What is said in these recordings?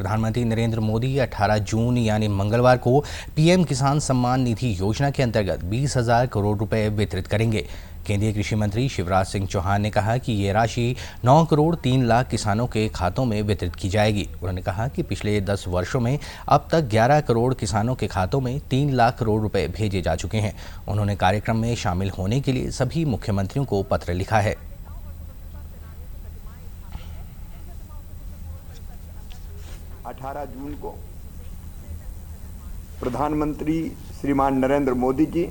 प्रधानमंत्री नरेंद्र मोदी 18 जून यानी मंगलवार को पीएम किसान सम्मान निधि योजना के अंतर्गत 20,000 करोड़ रुपए वितरित करेंगे। केंद्रीय कृषि मंत्री शिवराज सिंह चौहान ने कहा कि ये राशि 9 करोड़ 3 लाख किसानों के खातों में वितरित की जाएगी। उन्होंने कहा कि पिछले 10 वर्षों में अब तक 11 करोड़ किसानों के खातों में 3 लाख करोड़ रुपए भेजे जा चुके हैं। उन्होंने कार्यक्रम में शामिल होने के लिए सभी मुख्यमंत्रियों को पत्र लिखा है। अठारह जून को प्रधानमंत्री श्रीमान नरेंद्र मोदी जी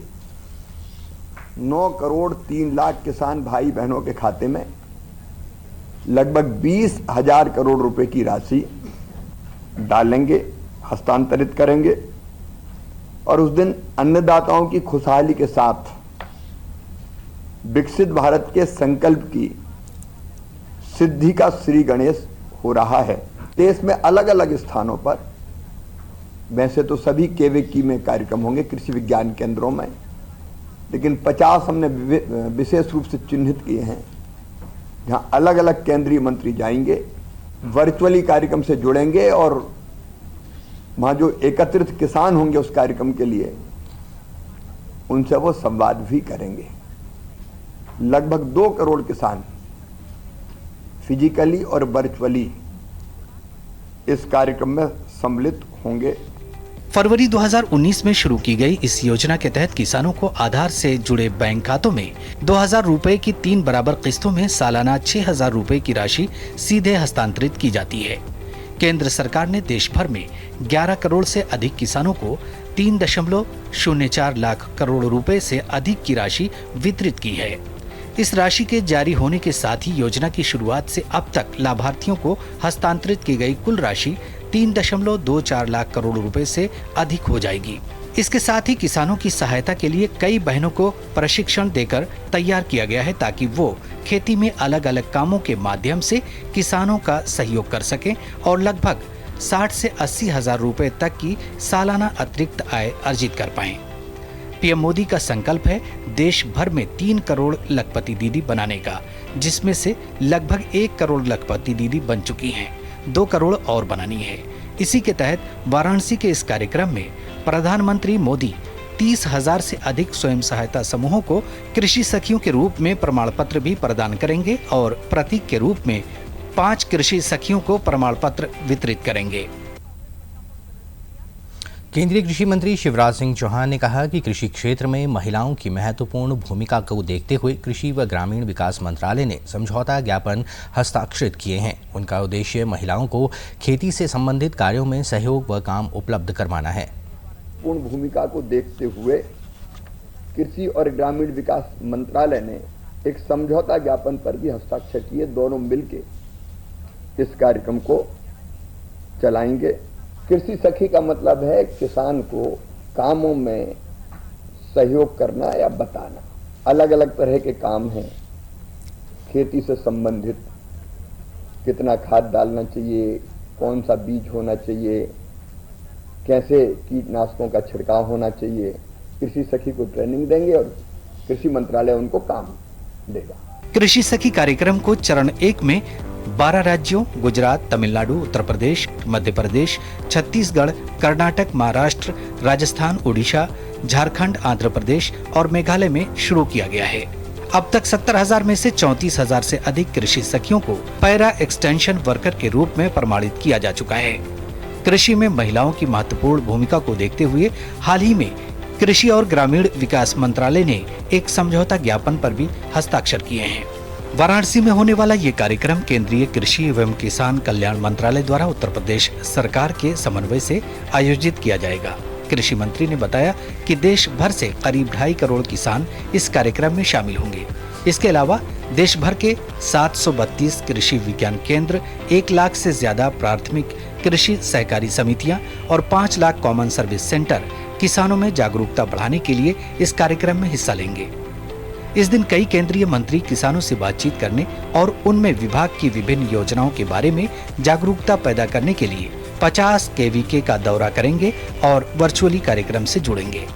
9 करोड़ 3 लाख किसान भाई बहनों के खाते में लगभग 20,000 करोड़ रुपए की राशि डालेंगे, हस्तांतरित करेंगे और उस दिन अन्नदाताओं की खुशहाली के साथ विकसित भारत के संकल्प की सिद्धि का श्री गणेश हो रहा है। देश में अलग अलग स्थानों पर, वैसे तो सभी केवीकी में कार्यक्रम होंगे, कृषि विज्ञान केंद्रों में, लेकिन 50 हमने विशेष रूप से चिन्हित किए हैं जहां अलग अलग केंद्रीय मंत्री जाएंगे, वर्चुअली कार्यक्रम से जुड़ेंगे और वहां जो एकत्रित किसान होंगे उस कार्यक्रम के लिए उनसे वो संवाद भी करेंगे। लगभग 2 करोड़ किसान फिजिकली और वर्चुअली इस कार्यक्रम में सम्मिलित होंगे। फरवरी 2019 में शुरू की गई इस योजना के तहत किसानों को आधार से जुड़े बैंक खातों में 2,000 रुपए की 3 बराबर किस्तों में सालाना 6,000 रुपए की राशि सीधे हस्तांतरित की जाती है। केंद्र सरकार ने देश भर में 11 करोड़ से अधिक किसानों को 3.04 लाख करोड़ रुपए से अधिक की राशि वितरित की है। इस राशि के जारी होने के साथ ही योजना की शुरुआत से अब तक लाभार्थियों को हस्तांतरित की गई कुल राशि 3.24 लाख करोड़ रुपए से अधिक हो जाएगी। इसके साथ ही किसानों की सहायता के लिए कई बहनों को प्रशिक्षण देकर तैयार किया गया है ताकि वो खेती में अलग अलग कामों के माध्यम से किसानों का सहयोग कर सकें और लगभग 60 से 80 हजार रुपए तक की सालाना अतिरिक्त आय अर्जित कर पाएं। पीएम मोदी का संकल्प है देश भर में 3 करोड़ लखपति दीदी बनाने का, जिसमें से लगभग 1 करोड़ लखपति दीदी बन चुकी हैं, 2 करोड़ और बनानी है। इसी के तहत वाराणसी के इस कार्यक्रम में प्रधानमंत्री मोदी 30,000 से अधिक स्वयं सहायता समूहों को कृषि सखियों के रूप में प्रमाण पत्र भी प्रदान करेंगे और प्रतीक के रूप में 5 कृषि सखियों को प्रमाण पत्र वितरित करेंगे। केंद्रीय कृषि मंत्री शिवराज सिंह चौहान ने कहा कि कृषि क्षेत्र में महिलाओं की महत्वपूर्ण भूमिका को देखते हुए कृषि व ग्रामीण विकास मंत्रालय ने समझौता ज्ञापन हस्ताक्षरित किए हैं। उनका उद्देश्य महिलाओं को खेती से संबंधित कार्यों में सहयोग व काम उपलब्ध करवाना है। पूर्ण भूमिका को देखते हुए कृषि और ग्रामीण विकास मंत्रालय ने एक समझौता ज्ञापन पर भी हस्ताक्षर किए। दोनों मिलकर इस कार्यक्रम को चलाएंगे। कृषि सखी का मतलब है किसान को कामों में सहयोग करना या बताना। अलग अलग तरह के काम हैं खेती से संबंधित, कितना खाद डालना चाहिए, कौन सा बीज होना चाहिए, कैसे कीटनाशकों का छिड़काव होना चाहिए। कृषि सखी को ट्रेनिंग देंगे और कृषि मंत्रालय उनको काम देगा। कृषि सखी कार्यक्रम को चरण 1 में 12 राज्यों गुजरात, तमिलनाडु, उत्तर प्रदेश, मध्य प्रदेश, छत्तीसगढ़, कर्नाटक, महाराष्ट्र, राजस्थान, उड़ीसा, झारखंड, आंध्र प्रदेश और मेघालय में शुरू किया गया है। अब तक 70,000 में से 34,000 से अधिक कृषि सखियों को पैरा एक्सटेंशन वर्कर के रूप में प्रमाणित किया जा चुका है। कृषि में महिलाओं की महत्वपूर्ण भूमिका को देखते हुए हाल ही में कृषि और ग्रामीण विकास मंत्रालय ने एक समझौता ज्ञापन पर भी हस्ताक्षर किए हैं। वाराणसी में होने वाला ये कार्यक्रम केंद्रीय कृषि एवं किसान कल्याण मंत्रालय द्वारा उत्तर प्रदेश सरकार के समन्वय से आयोजित किया जाएगा। कृषि मंत्री ने बताया कि देश भर से करीब 2.5 करोड़ किसान इस कार्यक्रम में शामिल होंगे। इसके अलावा देश भर के 732 कृषि विज्ञान केंद्र, 1 लाख से ज्यादा प्राथमिक कृषि सहकारी समितियां और 5 लाख कॉमन सर्विस सेंटर किसानों में जागरूकता बढ़ाने के लिए इस कार्यक्रम में हिस्सा लेंगे। इस दिन कई केंद्रीय मंत्री किसानों से बातचीत करने और उनमें विभाग की विभिन्न योजनाओं के बारे में जागरूकता पैदा करने के लिए 50 केवीके का दौरा करेंगे और वर्चुअली कार्यक्रम से जुड़ेंगे।